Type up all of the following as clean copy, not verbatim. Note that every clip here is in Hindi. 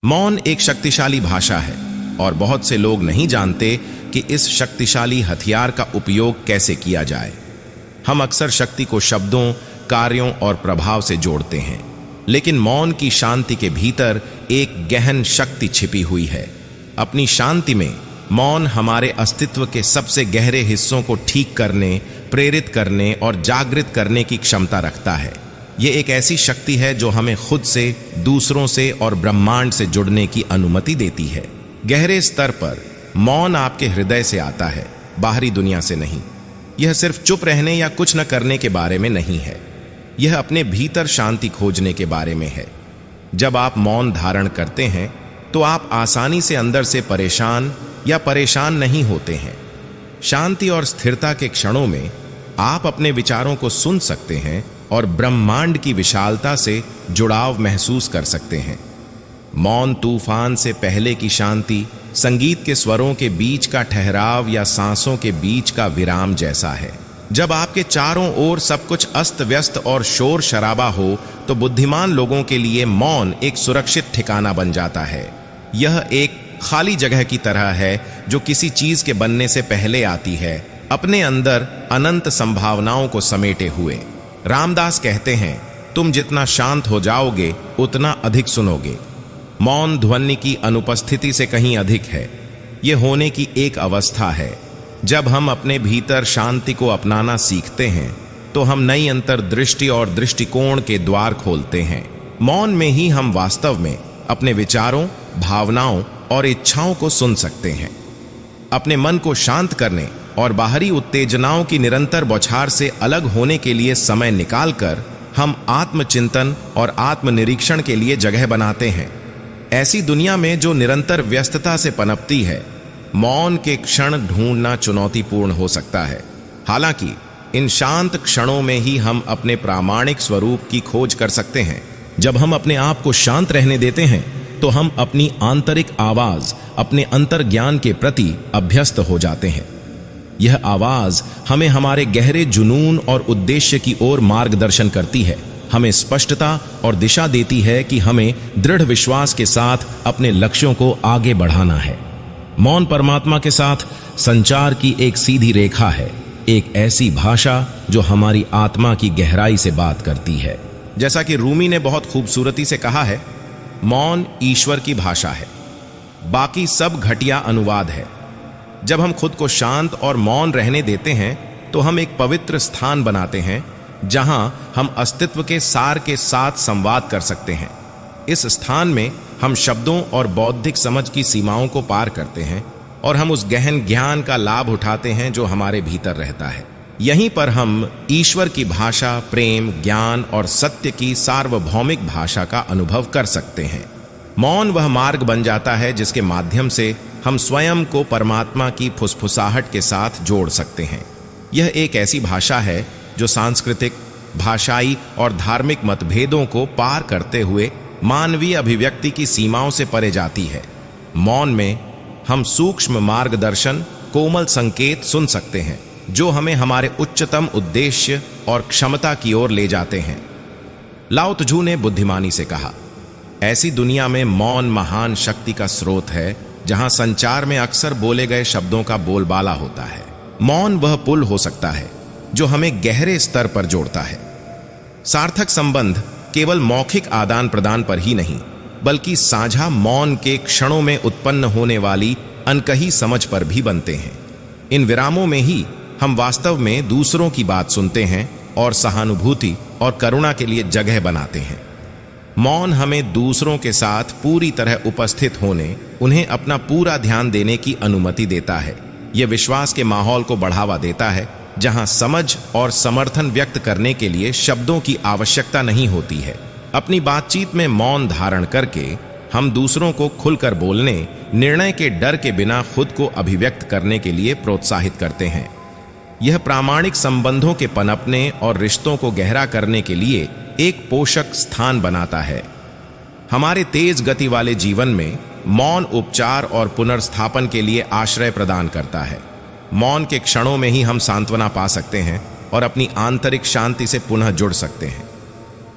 मौन एक शक्तिशाली भाषा है और बहुत से लोग नहीं जानते कि इस शक्तिशाली हथियार का उपयोग कैसे किया जाए। हम अक्सर शक्ति को शब्दों, कार्यों और प्रभाव से जोड़ते हैं, लेकिन मौन की शांति के भीतर एक गहन शक्ति छिपी हुई है। अपनी शांति में मौन हमारे अस्तित्व के सबसे गहरे हिस्सों को ठीक करने, प्रेरित करने और जागृत करने की क्षमता रखता है। ये एक ऐसी शक्ति है जो हमें खुद से, दूसरों से और ब्रह्मांड से जुड़ने की अनुमति देती है। गहरे स्तर पर मौन आपके हृदय से आता है, बाहरी दुनिया से नहीं। यह सिर्फ चुप रहने या कुछ न करने के बारे में नहीं है, यह अपने भीतर शांति खोजने के बारे में है। जब आप मौन धारण करते हैं तो आप आसानी से अंदर से परेशान नहीं होते हैं। शांति और स्थिरता के क्षणों में आप अपने विचारों को सुन सकते हैं और ब्रह्मांड की विशालता से जुड़ाव महसूस कर सकते हैं। मौन तूफान से पहले की शांति, संगीत के स्वरों के बीच का ठहराव या सांसों के बीच का विराम जैसा है। जब आपके चारों ओर सब कुछ अस्त व्यस्त और शोर शराबा हो तो बुद्धिमान लोगों के लिए मौन एक सुरक्षित ठिकाना बन जाता है। यह एक खाली जगह की तरह है जो किसी चीज के बनने से पहले आती है, अपने अंदर अनंत संभावनाओं को समेटे हुए। रामदास कहते हैं, तुम जितना शांत हो जाओगे उतना अधिक सुनोगे। मौन ध्वनि की अनुपस्थिति से कहीं अधिक है। यह होने की एक अवस्था है। जब हम अपने भीतर शांति को अपनाना सीखते हैं तो हम नई अंतर्दृष्टि और दृष्टिकोण के द्वार खोलते हैं। मौन में ही हम वास्तव में अपने विचारों, भावनाओं और इच्छाओं को सुन सकते हैं। अपने मन को शांत करने और बाहरी उत्तेजनाओं की निरंतर बौछार से अलग होने के लिए समय निकालकर हम आत्मचिंतन और आत्मनिरीक्षण के लिए जगह बनाते हैं। ऐसी दुनिया में जो निरंतर व्यस्तता से पनपती है, मौन के क्षण ढूंढना चुनौतीपूर्ण हो सकता है। हालांकि इन शांत क्षणों में ही हम अपने प्रामाणिक स्वरूप की खोज कर सकते हैं। जब हम अपने आप को शांत रहने देते हैं तो हम अपनी आंतरिक आवाज, अपने अंतर्ज्ञान के प्रति अभ्यस्त हो जाते हैं। यह आवाज हमें हमारे गहरे जुनून और उद्देश्य की ओर मार्गदर्शन करती है, हमें स्पष्टता और दिशा देती है कि हमें दृढ़ विश्वास के साथ अपने लक्ष्यों को आगे बढ़ाना है। मौन परमात्मा के साथ संचार की एक सीधी रेखा है, एक ऐसी भाषा जो हमारी आत्मा की गहराई से बात करती है। जैसा कि रूमी ने बहुत खूबसूरती से कहा है, मौन ईश्वर की भाषा है, बाकी सब घटिया अनुवाद है। जब हम खुद को शांत और मौन रहने देते हैं तो हम एक पवित्र स्थान बनाते हैं जहां हम अस्तित्व के सार के साथ संवाद कर सकते हैं। इस स्थान में हम शब्दों और बौद्धिक समझ की सीमाओं को पार करते हैं और हम उस गहन ज्ञान का लाभ उठाते हैं जो हमारे भीतर रहता है। यहीं पर हम ईश्वर की भाषा, प्रेम, ज्ञान और सत्य की सार्वभौमिक भाषा का अनुभव कर सकते हैं। मौन वह मार्ग बन जाता है जिसके माध्यम से हम स्वयं को परमात्मा की फुसफुसाहट के साथ जोड़ सकते हैं। यह एक ऐसी भाषा है जो सांस्कृतिक, भाषाई और धार्मिक मतभेदों को पार करते हुए मानवीय अभिव्यक्ति की सीमाओं से परे जाती है। मौन में हम सूक्ष्म मार्गदर्शन, कोमल संकेत सुन सकते हैं जो हमें हमारे उच्चतम उद्देश्य और क्षमता की ओर ले जाते हैं। लाओ त्जू ने बुद्धिमानी से कहा, ऐसी दुनिया में मौन महान शक्ति का स्रोत है जहां संचार में अक्सर बोले गए शब्दों का बोलबाला होता है। मौन वह पुल हो सकता है जो हमें गहरे स्तर पर जोड़ता है। सार्थक संबंध केवल मौखिक आदान प्रदान पर ही नहीं, बल्कि साझा मौन के क्षणों में उत्पन्न होने वाली अनकही समझ पर भी बनते हैं। इन विरामों में ही हम वास्तव में दूसरों की बात सुनते हैं और सहानुभूति और करुणा के लिए जगह बनाते हैं। मौन हमें दूसरों के साथ पूरी तरह उपस्थित होने, उन्हें अपना पूरा ध्यान देने की अनुमति देता है। यह विश्वास के माहौल को बढ़ावा देता है जहां समझ और समर्थन व्यक्त करने के लिए शब्दों की आवश्यकता नहीं होती है। अपनी बातचीत में मौन धारण करके हम दूसरों को खुलकर बोलने, निर्णय के डर के बिना खुद को अभिव्यक्त करने के लिए प्रोत्साहित करते हैं। यह प्रामाणिक संबंधों के पनपने और रिश्तों को गहरा करने के लिए एक पोषक स्थान बनाता है। हमारे तेज गति वाले जीवन में मौन उपचार और पुनर्स्थापन के लिए आश्रय प्रदान करता है। मौन के क्षणों में ही हम सांत्वना पा सकते हैं और अपनी आंतरिक शांति से पुनः जुड़ सकते हैं।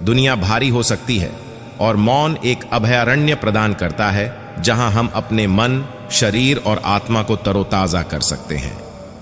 दुनिया भारी हो सकती है, और मौन एक अभयारण्य प्रदान करता है जहां हम अपने मन, शरीर और आत्मा को तरोताजा कर सकते हैं।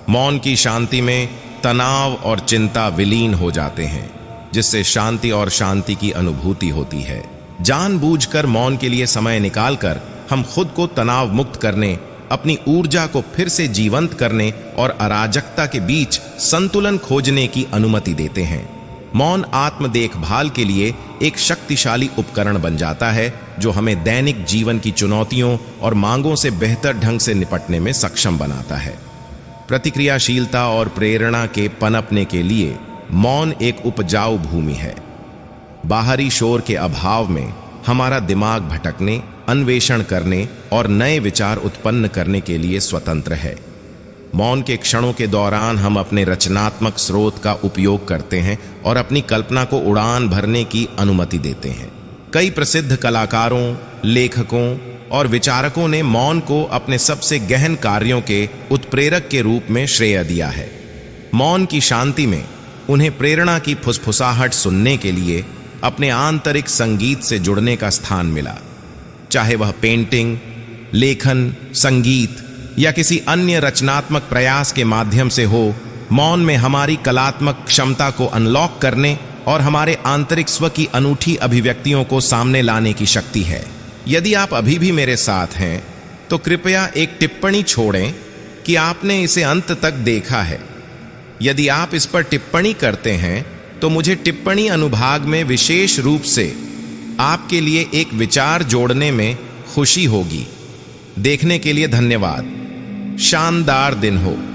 मौन की शांति में तनाव और चिंता विलीन हो जाते हैं, जिससे शांति और शांति की अनुभूति होती है। जानबूझकर मौन के लिए समय निकालकर हम खुद को तनाव मुक्त करने, अपनी ऊर्जा को फिर से जीवंत करने और अराजकता के बीच संतुलन खोजने की अनुमति देते हैं। मौन आत्म देखभाल के लिए एक शक्तिशाली उपकरण बन जाता है, जो हमें दैनिक जीवन की चुनौतियों और मांगों से बेहतर ढंग से निपटने में सक्षम बनाता है। प्रतिक्रियाशीलता और प्रेरणा के पनपने के लिए मौन एक उपजाऊ भूमि है। बाहरी शोर के अभाव में हमारा दिमाग भटकने, अन्वेषण करने और नए विचार उत्पन्न करने के लिए स्वतंत्र है। मौन के क्षणों के दौरान हम अपने रचनात्मक स्रोत का उपयोग करते हैं और अपनी कल्पना को उड़ान भरने की अनुमति देते हैं। कई प्रसिद्ध कलाकारों, लेखकों और विचारकों ने मौन को अपने सबसे गहन कार्यों के उत्प्रेरक के रूप में श्रेय दिया है। मौन की शांति में उन्हें प्रेरणा की फुसफुसाहट सुनने के लिए अपने आंतरिक संगीत से जुड़ने का स्थान मिला। चाहे वह पेंटिंग, लेखन, संगीत या किसी अन्य रचनात्मक प्रयास के माध्यम से हो, मौन में हमारी कलात्मक क्षमता को अनलॉक करने और हमारे आंतरिक स्व की अनूठी अभिव्यक्तियों को सामने लाने की शक्ति है। यदि आप अभी भी मेरे साथ हैं, तो कृपया एक टिप्पणी छोड़ें कि आपने इसे अंत तक देखा है। यदि आप इस पर टिप्पणी करते हैं, तो मुझे टिप्पणी अनुभाग में विशेष रूप से आपके लिए एक विचार जोड़ने में खुशी होगी। देखने के लिए धन्यवाद। शानदार दिन हो।